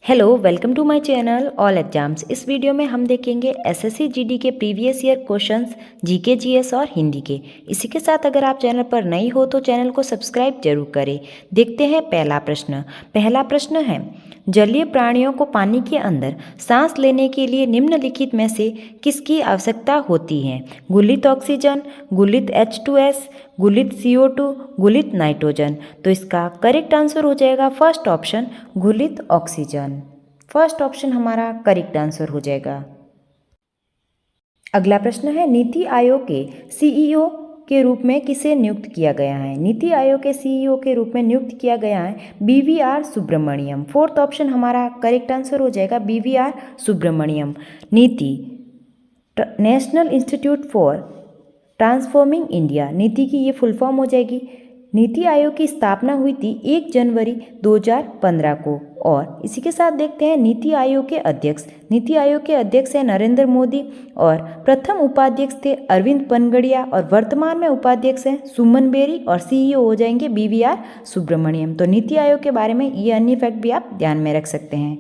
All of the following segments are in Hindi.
Hello, welcome to my channel all exams. इस वीडियो में हम देखेंगे एसएससी जीडी के previous year questions, GK, GS और हिंदी के। इसी के साथ अगर आप चैनल पर नई हो तो चैनल को सब्सक्राइब जरूर करें। देखते हैं पहला प्रश्न। पहला प्रश्न है, जलीय प्राणियों को पानी के अंदर सांस लेने के लिए निम्नलिखित में से किसकी आवश्यकता होती है? गुलित ऑक्सीजन, गुलित H2S, गुलित CO2, गुलित नाइट्रोजन। तो इसका करेक्ट आंसर हो जाएगा first option, गुलित oxygen. First option हमारा करेक्ट आंसर हो जाएगा। अगला प्रश्न है, नीति आयोग के सीईओ के रूप में किसे नियुक्त किया गया है? नीति आयोग के सीईओ के रूप में नियुक्त किया गया है BVR सुब्रमण्यम। फोर्थ ऑप्शन हमारा करेक्ट आंसर हो जाएगा BVR सुब्रमण्यम। नीति national institute for transforming India, नीति की ये फुल फॉर्म हो जाएगी। नीति आयोग की स्थापना हुई थी 1 जनवरी 2015 को। और इसी के साथ देखते हैं नीति आयोग के अध्यक्ष। नीति आयोग के अध्यक्ष हैं नरेंद्र मोदी और प्रथम उपाध्यक्ष थे अरविंद पनगड़िया और वर्तमान में उपाध्यक्ष हैं सुमन बेरी और सीईओ हो जाएंगे BVR सुब्रमण्यम। तो नीति आयोग के बारे में ये अन्य फैक्ट भी आप ध्यान में रख सकते हैं।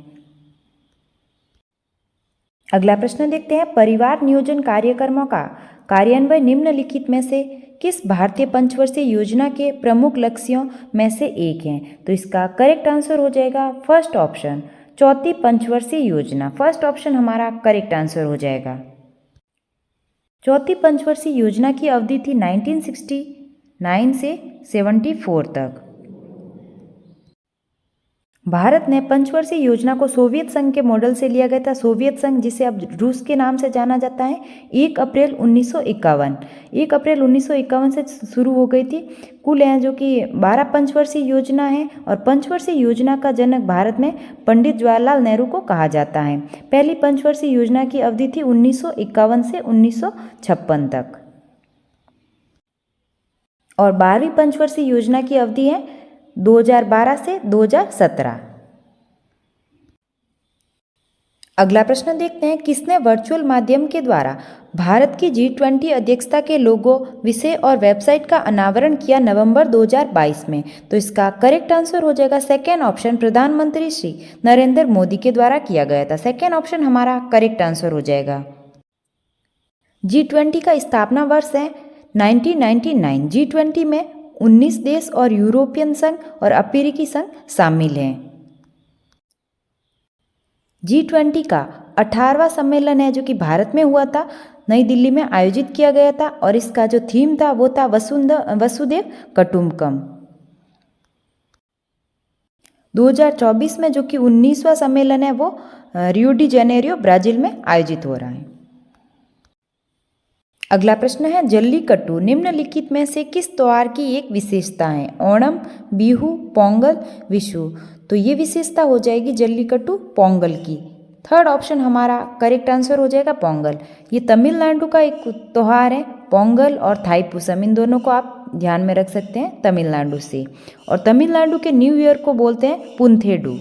अगला प्रश्न देखते हैं, परिवार नियोजन कार्यक्रमों का कार्यान्वयन निम्नलिखित में से किस भारतीय पंचवर्षीय योजना के प्रमुख लक्ष्यों में से एक है? तो इसका करेक्ट आंसर हो जाएगा फर्स्ट ऑप्शन, चौथी पंचवर्षीय योजना। फर्स्ट ऑप्शन हमारा करेक्ट आंसर हो जाएगा। चौथी पंचवर्षीय योजना की अवधि थी 1969 से 74 तक। भारत ने पंचवर्षीय योजना को सोवियत संघ के मॉडल से लिया गया था। सोवियत संघ, जिसे अब रूस के नाम से जाना जाता है, 1 अप्रैल 1951 से शुरू हो गई थी। कुल है जो कि 12 पंचवर्षीय योजना है और पंचवर्षीय योजना का जनक भारत में पंडित जवाहरलाल नेहरू को कहा जाता है। पहली पंचवर्षीय योजना की अवधि थी 1951 से 1956 तक और 12वीं पंचवर्षीय योजना की अवधि है 2012 से 2017। अगला प्रश्न देखते हैं, किसने वर्चुअल माध्यम के द्वारा भारत की G20 अध्यक्षता के लोगो, विषय और वेबसाइट का अनावरण किया नवंबर 2022 में? तो इसका करेक्ट आंसर हो जाएगा सेकेंड ऑप्शन, प्रधानमंत्री श्री नरेंद्र मोदी के द्वारा किया गया था। सेकेंड ऑप्शन हमारा करेक्ट आंसर हो जाएगा। G20 का स्थापना वर्ष है 1999। G20 में 19 देश और यूरोपियन संघ और अफ्रीकी संघ शामिल हैं। G20 का 18वां सम्मेलन है जो कि भारत में हुआ था, नई दिल्ली में आयोजित किया गया था और इसका जो थीम था वो था वसुदेव कुटुंबकम। 2024 में जो कि 19वां सम्मेलन है वो रियो डी जेनेरियो ब्राजील में आयोजित हो रहा है। अगला प्रश्न है, जल्लीकट्टू निम्नलिखित में से किस त्योहार की एक विशेषता है? ओणम, बिहू, पोंगल, विशु। तो ये विशेषता हो जाएगी जल्लीकट्टू पोंगल की। थर्ड ऑप्शन हमारा करेक्ट आंसर हो जाएगा पोंगल। ये तमिलनाडु का एक त्योहार है। पोंगल और थाईपुसम, इन दोनों को आप ध्यान में रख सकते हैं तमिलनाडु से। और तमिलनाडु के न्यू ईयर को बोलते हैं पुंथेडू।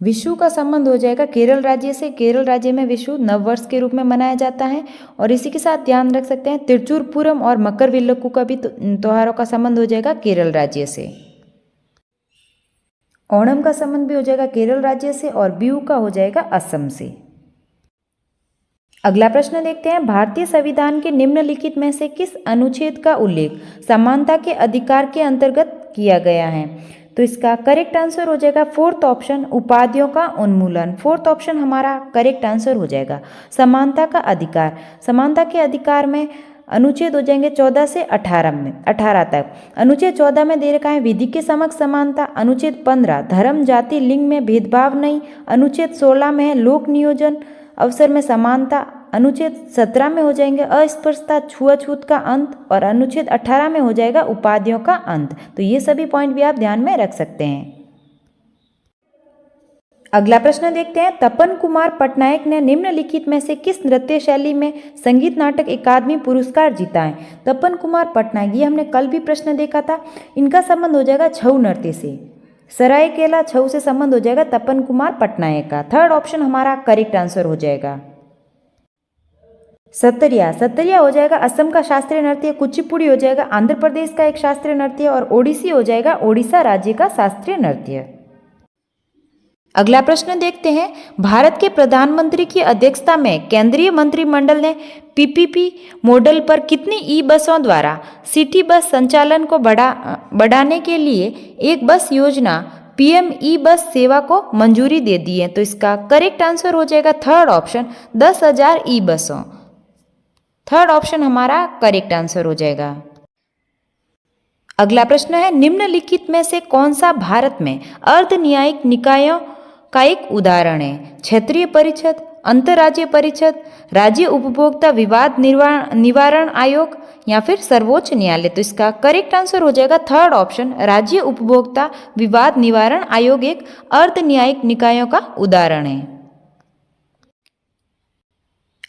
विशु का संबंध हो जाएगा केरल राज्य से। केरल राज्य में विशु नववर्ष के रूप में मनाया जाता है। और इसी के साथ ध्यान रख सकते हैं तिरुचुरपुरम और मकरविल्लक्कू का भी त्योहारों का संबंध हो जाएगा केरल राज्य से। ओणम का संबंध भी हो जाएगा केरल राज्य से और बिहू का हो जाएगा असम से। अगला प्रश्न देखते हैं, भारतीय संविधान के निम्नलिखित में से किस अनुच्छेद का उल्लेख समानता के अधिकार के अंतर्गत किया गया है? तो इसका करेक्ट आंसर हो जाएगा फोर्थ ऑप्शन, उपाधियों का उन्मूलन। फोर्थ ऑप्शन हमारा करेक्ट आंसर हो जाएगा। समानता का अधिकार, समानता के अधिकार में अनुच्छेद हो जाएंगे 14 से 18 तक। अनुच्छेद 14 में दे रखा है विधि के समक्ष समानता। अनुच्छेद 15 धर्म, जाति, लिंग में भेदभाव नहीं। अनुच्छेद 16 में है लोक नियोजन अवसर में समानता। अनुच्छेद 17 में हो जाएंगे अस्पृश्यता, छुआछूत का अंत और अनुच्छेद 18 में हो जाएगा उपाधियों का अंत। तो ये सभी पॉइंट भी आप ध्यान में रख सकते हैं। अगला प्रश्न देखते हैं, तपन कुमार पटनायक ने निम्नलिखित में से किस नृत्य शैली में संगीत नाटक अकादमी पुरस्कार जीता है? तपन कुमार पटनायक, ये हमने कल भी प्रश्न देखा था। इनका संबंध हो जाएगा छऊ नृत्य से। सरायकेला छऊ से संबंध हो जाएगा तपन कुमार पटनायक का। थर्ड ऑप्शन हमारा करेक्ट आंसर हो जाएगा। सत्तरिया, सत्तरिया हो जाएगा असम का शास्त्रीय नृत्य। कुचिपुड़ी हो जाएगा आंध्र प्रदेश का एक शास्त्रीय नृत्य और ओडिसी हो जाएगा ओडिशा राज्य का शास्त्रीय नृत्य। अगला प्रश्न देखते हैं, भारत के प्रधानमंत्री की अध्यक्षता में केंद्रीय मंत्रिमंडल ने पीपीपी मॉडल पर कितनी ई बसों द्वारा सिटी बस संचालन को बढ़ाने के लिए एक बस योजना पीएम ई बस सेवा को मंजूरी दे दी है? तो इसका करेक्ट आंसर हो जाएगा थर्ड ऑप्शन, 10,000 ई बसों। थर्ड ऑप्शन हमारा करेक्ट आंसर हो जाएगा। अगला प्रश्न है, निम्नलिखित में से कौन सा भारत में अर्ध न्यायिक निकायों का एक उदाहरण है? क्षेत्रीय परिषद, अंतर्राज्यीय परिषद, राज्य उपभोक्ता विवाद निवारण आयोग या फिर सर्वोच्च न्यायालय? तो इसका करेक्ट आंसर हो जाएगा थर्ड ऑप्शन, राज्य उपभोक्ता विवाद निवारण आयोग एक अर्ध न्यायिक निकायों का उदाहरण है।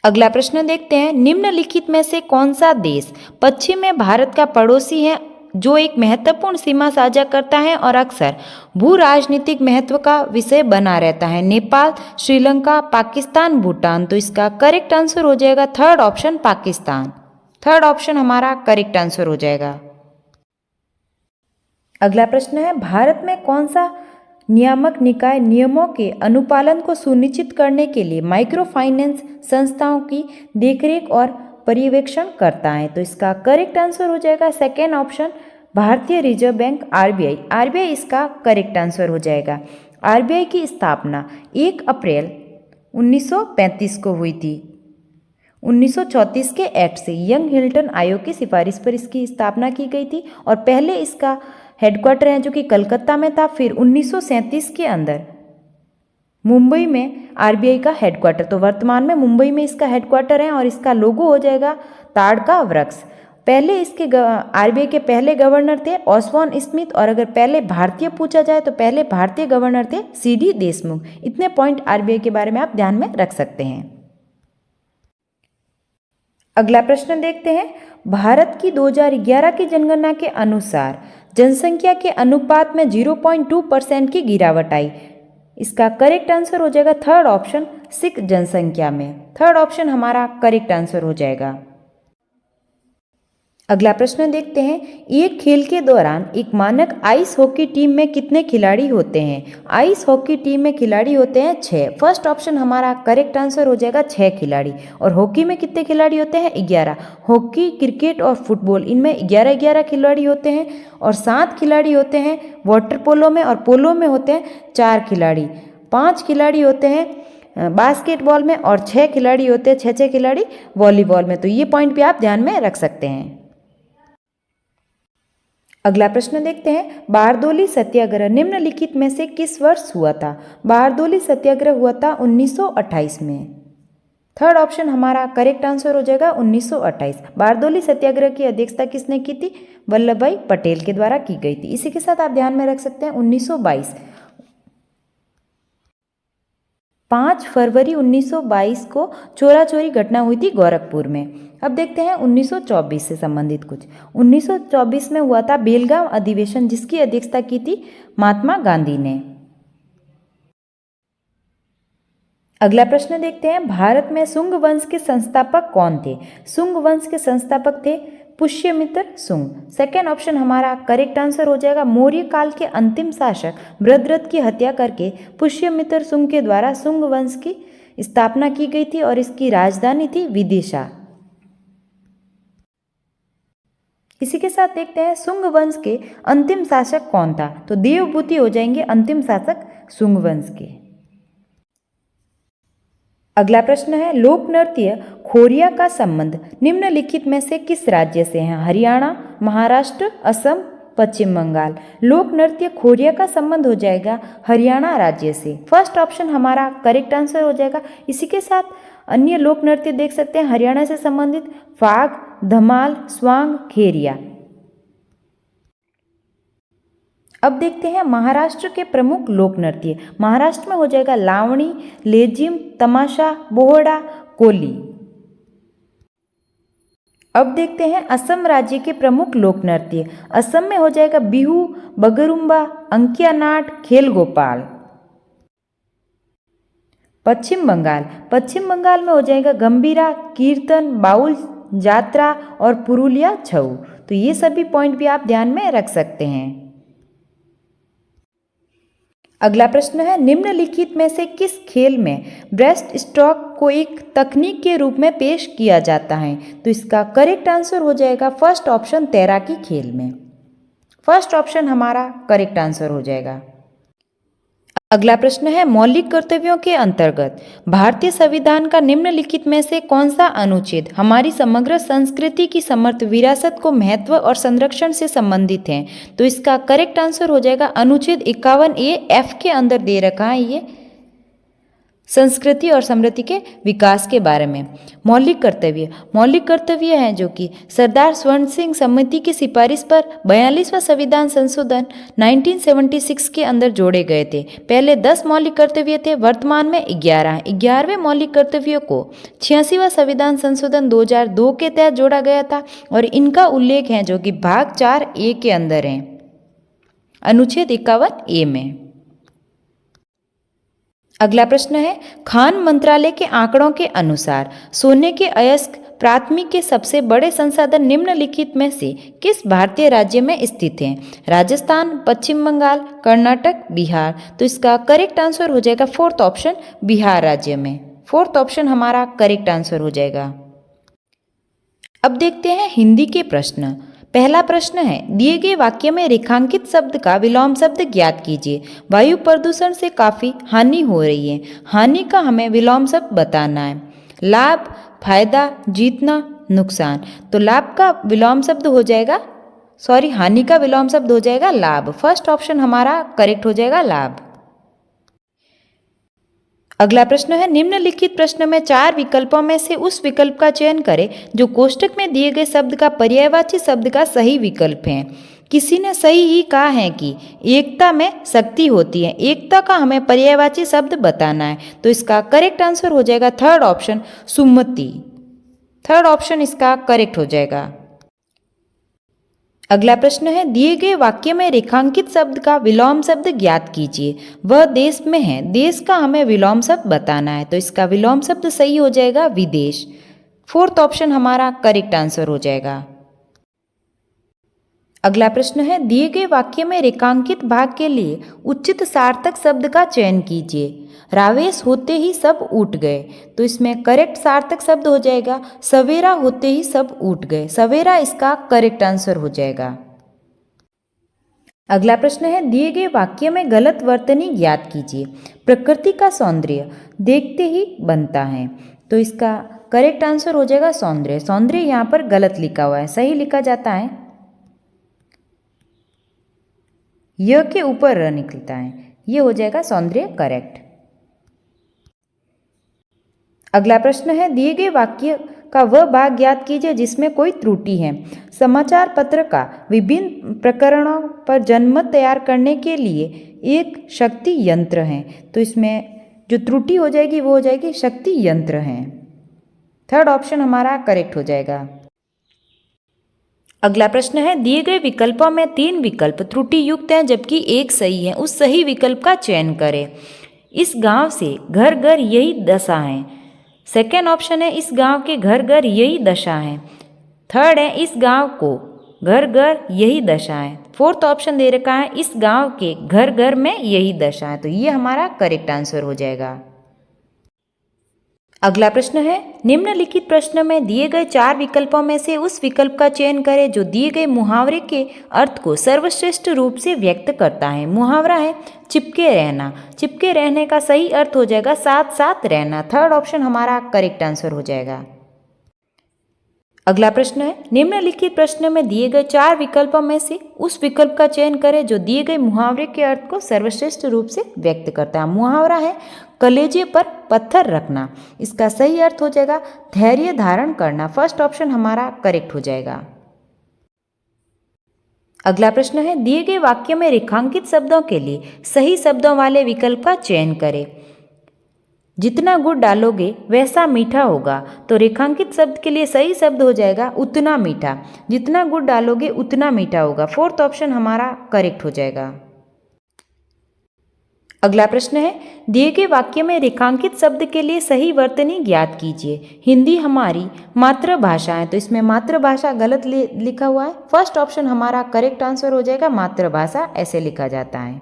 अगला प्रश्न देखते हैं, निम्नलिखित में से कौन सा देश पश्चिम में भारत का पड़ोसी है जो एक महत्वपूर्ण सीमा साझा करता है और अक्सर भू राजनीतिक महत्व का विषय बना रहता है? नेपाल, श्रीलंका, पाकिस्तान, भूटान? तो इसका करेक्ट आंसर हो जाएगा third option, Pakistan. Third option हमारा करेक्ट आंसर हो जाएगा। अगला प्रश्न है, भारत में कौन सा नियामक निकाय नियमों के अनुपालन को सुनिश्चित करने के लिए माइक्रो फाइनेंस संस्थाओं की देखरेख और पर्यवेक्षण करता है? तो इसका करेक्ट आंसर हो जाएगा सेकेंड ऑप्शन, भारतीय रिजर्व बैंक, आरबीआई। आरबीआई इसका करेक्ट आंसर हो जाएगा। आरबीआई की स्थापना 1 अप्रैल 1935 को हुई थी। 1934 के एक्ट से यंग हिल्टन आयोग की सिफारिश पर इसकी स्थापना की गई थी और पहले इसका हेडक्वार्टर है जो कि कलकत्ता में था। फिर 1937 के अंदर मुंबई में आरबीआई का हेडक्वार्टर, तो वर्तमान में मुंबई में इसका हेडक्वार्टर है और इसका लोगो हो जाएगा ताड़ का वृक्ष। पहले इसके आरबीआई के पहले गवर्नर थे ऑसबॉर्न स्मिथ, और अगर पहले भारतीय पूछा जाए तो पहले भारतीय गवर्नर थे सीडी देशमुख। इतने पॉइंट आरबीआई के बारे में आप ध्यान में रख सकते हैं। अगला प्रश्न देखते हैं, भारत की 2011 की जनगणना के अनुसार जनसंख्या के अनुपात में 0.2% की गिरावट आई। इसका करेक्ट आंसर हो जाएगा थर्ड ऑप्शन, सिख जनसंख्या में। थर्ड ऑप्शन हमारा करेक्ट आंसर हो जाएगा। अगला प्रश्न देखते हैं, एक खेल के दौरान एक मानक आइस हॉकी टीम में कितने खिलाड़ी होते हैं? आइस हॉकी टीम में खिलाड़ी होते हैं 6। फर्स्ट ऑप्शन हमारा करेक्ट आंसर हो जाएगा 6 खिलाड़ी। और हॉकी में कितने खिलाड़ी होते हैं? 11। हॉकी, क्रिकेट और फुटबॉल इनमें 11-11 खिलाड़ी होते हैं और 7 खिलाड़ी होते हैं वाटर पोलो में, और पोलो में होते हैं 4 खिलाड़ी। 5 खिलाड़ी होते हैं बास्केटबॉल में और 6 खिलाड़ी होते हैं 6 खिलाड़ी वॉलीबॉल में। तो ये पॉइंट भी आप ध्यान में रख सकते हैं। अगला प्रश्न देखते हैं, बारदोली सत्याग्रह निम्नलिखित में से किस वर्ष हुआ था? बारदोली सत्याग्रह हुआ था 1928 में। थर्ड ऑप्शन हमारा करेक्ट आंसर हो जाएगा 1928। बारदोली सत्याग्रह की अध्यक्षता किसने की थी? वल्लभ भाई पटेल के द्वारा की गई थी। इसी के साथ आप ध्यान में रख सकते हैं 1922। 5 फरवरी 1922 को चोरा चोरी घटना हुई थी गोरखपुर में। अब देखते हैं 1924 से संबंधित कुछ। 1924 में हुआ था बेलगाम अधिवेशन जिसकी अध्यक्षता की थी महात्मा गांधी ने। अगला प्रश्न देखते हैं, भारत में शुंग वंश के संस्थापक कौन थे? शुंग वंश के संस्थापक थे पुष्यमित्र शुंग। सेकेंड ऑप्शन हमारा करेक्ट आंसर हो जाएगा, मौर्य काल के अंतिम शासक भद्रथ की हत्या करके पुष्यमित्र शुंग के द्वारा शुंग वंश की स्थापना की गई थी और इसकी राजधानी थी विदिशा। इसी के साथ देखते हैं शुंग वंश के अंतिम शासक कौन था? तो देवभूति हो जाएंगे अंतिम शासक शुंग वंश के। अगला प्रश्न है, लोक नृत्य खोरिया का संबंध निम्नलिखित में से किस राज्य से है? हरियाणा, महाराष्ट्र, असम, पश्चिम बंगाल। लोक नृत्य खोरिया का संबंध हो जाएगा हरियाणा राज्य से। फर्स्ट ऑप्शन हमारा करेक्ट आंसर हो जाएगा। इसी के साथ अन्य लोक नृत्य देख सकते हैं हरियाणा से संबंधित फाग, धमाल, स्वांग, खेरिया। अब देखते हैं महाराष्ट्र के प्रमुख लोक नृत्य। महाराष्ट्र में हो जाएगा लावणी, लेजिम, तमाशा, बोहड़ा, कोली। अब देखते हैं असम राज्य के प्रमुख लोक नृत्य। असम में हो जाएगा बिहू, बगरुम्बा, अंकिया नाट, खेल गोपाल। पश्चिम बंगाल, पश्चिम बंगाल में हो जाएगा गंभीरा, कीर्तन, बाउल, जात्रा और पुरुलिया छऊ। तो ये सभी पॉइंट भी आप ध्यान में रख सकते हैं। अगला प्रश्न है, निम्नलिखित में से किस खेल में ब्रेस्ट स्ट्रोक को एक तकनीक के रूप में पेश किया जाता है? तो इसका करेक्ट आंसर हो जाएगा फर्स्ट ऑप्शन, तैराकी खेल में। फर्स्ट ऑप्शन हमारा करेक्ट आंसर हो जाएगा। अगला प्रश्न है, मौलिक कर्तव्यों के अंतर्गत भारतीय संविधान का निम्नलिखित में से कौन सा अनुच्छेद हमारी समग्र संस्कृति की समर्थ विरासत को महत्व और संरक्षण से संबंधित है? तो इसका करेक्ट आंसर हो जाएगा अनुच्छेद 51A, एफ के अंदर दे रखा है ये संस्कृति और समृद्धि के विकास के बारे में। मौलिक कर्तव्य हैं जो कि सरदार स्वर्ण सिंह समिति की सिफारिश पर 42वां संविधान संशोधन 1976 के अंदर जोड़े गए थे। पहले 10 मौलिक कर्तव्य थे, वर्तमान में 11 हैं। 11वें मौलिक कर्तव्यों को 86वां संविधान संशोधन 2002 के तहत जोड़ा गया था और इनका उल्लेख है जो कि भाग 4A के अंदर है, अनुच्छेद 51A में। अगला प्रश्न है, खान मंत्रालय के आंकड़ों के अनुसार सोने के अयस्क प्राथमिक के सबसे बड़े संसाधन निम्नलिखित में से किस भारतीय राज्य में स्थित हैं? राजस्थान, पश्चिम बंगाल, कर्नाटक, बिहार। तो इसका करेक्ट आंसर हो जाएगा फोर्थ ऑप्शन, बिहार राज्य में। फोर्थ ऑप्शन हमारा करेक्ट आंसर हो जाएगा। अब देखते हैं हिंदी के प्रश्न। पहला प्रश्न है, दिए गए वाक्य में रेखांकित शब्द का विलोम शब्द ज्ञात कीजिए। वायु प्रदूषण से काफ़ी हानि हो रही है। हानि का हमें विलोम शब्द बताना है। लाभ, फायदा, जीतना, नुकसान। तो लाभ का विलोम शब्द हो जाएगा, हानि का विलोम शब्द हो जाएगा लाभ। फर्स्ट ऑप्शन हमारा करेक्ट हो जाएगा लाभ। अगला प्रश्न है, निम्नलिखित प्रश्न में 4 विकल्पों में से उस विकल्प का चयन करें जो कोष्टक में दिए गए शब्द का पर्यायवाची शब्द का सही विकल्प है। किसी ने सही ही कहा है कि एकता में शक्ति होती है। एकता का हमें पर्यायवाची शब्द बताना है। तो इसका करेक्ट आंसर हो जाएगा थर्ड ऑप्शन, सुमति। थर्ड ऑप्शन इसका करेक्ट हो जाएगा। अगला प्रश्न है, दिए गए वाक्य में रेखांकित शब्द का विलोम शब्द ज्ञात कीजिए। वह देश में है। देश का हमें विलोम शब्द बताना है। तो इसका विलोम शब्द सही हो जाएगा विदेश। फोर्थ ऑप्शन हमारा करेक्ट आंसर हो जाएगा। अगला प्रश्न है, दिए गए वाक्य में रेखांकित भाग के लिए उचित सार्थक शब्द का चयन कीजिए। रावेश होते ही सब उठ गए। तो इसमें करेक्ट सार्थक शब्द हो जाएगा सवेरा होते ही सब उठ गए। सवेरा इसका करेक्ट आंसर हो जाएगा। अगला प्रश्न है, दिए गए वाक्य में गलत वर्तनी ज्ञात कीजिए। प्रकृति का सौंदर्य देखते ही बनता है। तो इसका करेक्ट आंसर हो जाएगा सौंदर्य। सौंदर्य यहाँ पर गलत लिखा हुआ है, सही लिखा जाता है य के ऊपर र निकलता है। ये हो जाएगा सौंदर्य करेक्ट। अगला प्रश्न है, दिए गए वाक्य का वह भाग ज्ञात कीजिए जिसमें कोई त्रुटि है। समाचार पत्र का विभिन्न प्रकरणों पर जनमत तैयार करने के लिए एक शक्ति यंत्र है। तो इसमें जो त्रुटि हो जाएगी वो हो जाएगी शक्ति यंत्र है। थर्ड ऑप्शन हमारा करेक्ट हो जाएगा। अगला प्रश्न है, दिए गए विकल्पों में 3 विकल्प त्रुटि युक्त हैं जबकि एक सही है। उस सही विकल्प का चयन करें। इस गांव से घर घर यही दशा है। सेकेंड ऑप्शन है, इस गांव के घर घर यही दशा है। थर्ड है, इस गांव को घर घर यही दशा है। फोर्थ ऑप्शन दे रखा है, इस गांव के घर घर में यही दशा है। तो ये हमारा करेक्ट आंसर हो जाएगा। अगला प्रश्न है, निम्नलिखित प्रश्न में दिए गए 4 विकल्पों में से उस विकल्प का चयन करें जो दिए गए मुहावरे के अर्थ को सर्वश्रेष्ठ रूप से व्यक्त करता है। मुहावरा है चिपके रहना। चिपके रहने का सही अर्थ हो जाएगा साथ साथ रहना। थर्ड ऑप्शन हमारा करेक्ट आंसर हो जाएगा। अगला प्रश्न है, निम्नलिखित प्रश्न में दिए गए 4 विकल्पों में से उस विकल्प का चयन करें जो दिए गए मुहावरे के अर्थ को सर्वश्रेष्ठ रूप से व्यक्त करता है। मुहावरा है कलेजे पर पत्थर रखना। इसका सही अर्थ हो जाएगा धैर्य धारण करना। फर्स्ट ऑप्शन हमारा करेक्ट हो जाएगा। अगला प्रश्न है, दिए गए वाक्य में रेखांकित शब्दों के लिए सही शब्दों वाले विकल्प का चयन करें। जितना गुड़ डालोगे वैसा मीठा होगा। तो रेखांकित शब्द के लिए सही शब्द हो जाएगा उतना मीठा। जितना गुड़ डालोगे उतना मीठा होगा। फोर्थ ऑप्शन हमारा करेक्ट हो जाएगा। अगला प्रश्न है, दिए गए वाक्य में रेखांकित शब्द के लिए सही वर्तनी ज्ञात कीजिए। हिंदी हमारी मातृभाषा है। तो इसमें मातृभाषा गलत लिखा हुआ है। फर्स्ट ऑप्शन हमारा करेक्ट आंसर हो जाएगा मातृभाषा, ऐसे लिखा जाता है।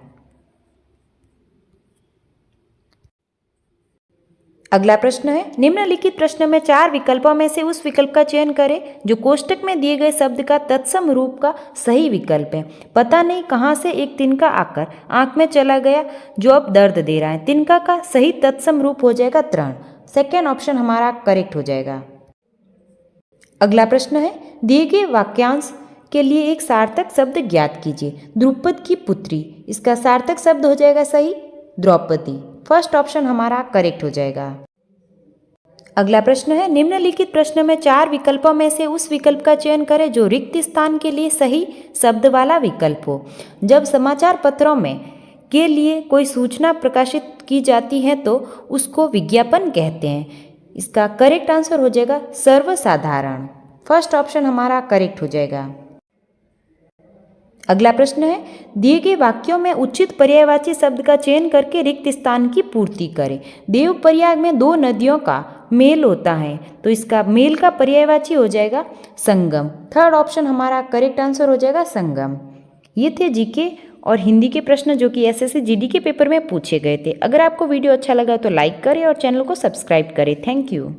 अगला प्रश्न है, निम्नलिखित प्रश्न में 4 विकल्पों में से उस विकल्प का चयन करें जो कोष्टक में दिए गए शब्द का तत्सम रूप का सही विकल्प है। पता नहीं कहाँ से एक तिनका आकर आंख में चला गया जो अब दर्द दे रहा है। तिनका का सही तत्सम रूप हो जाएगा तृण। सेकेंड ऑप्शन हमारा करेक्ट हो जाएगा। अगला प्रश्न है, दिए गए वाक्यांश के लिए एक सार्थक शब्द ज्ञात कीजिए। द्रुपद की पुत्री, इसका सार्थक शब्द हो जाएगा सही द्रौपदी। फर्स्ट ऑप्शन हमारा करेक्ट हो जाएगा। अगला प्रश्न है, निम्नलिखित प्रश्न में 4 विकल्पों में से उस विकल्प का चयन करें जो रिक्त स्थान के लिए सही शब्द वाला विकल्प हो। जब समाचार पत्रों में के लिए कोई सूचना प्रकाशित की जाती है तो उसको विज्ञापन कहते हैं। इसका करेक्ट आंसर हो जाएगा सर्वसाधारण। फर्स्ट ऑप्शन हमारा करेक्ट हो जाएगा। अगला प्रश्न है, दिए गए वाक्यों में उचित पर्यायवाची शब्द का चयन करके रिक्त स्थान की पूर्ति करें। देवप्रयाग में 2 नदियों का मेल होता है तो इसका मेल का पर्यायवाची हो जाएगा संगम। थर्ड ऑप्शन हमारा करेक्ट आंसर हो जाएगा संगम। ये थे जीके और हिंदी के प्रश्न जो कि एसएससी जीडी के पेपर में पूछे गए थे। अगर आपको वीडियो अच्छा लगा तो लाइक करें और चैनल को सब्सक्राइब करें। Thank you.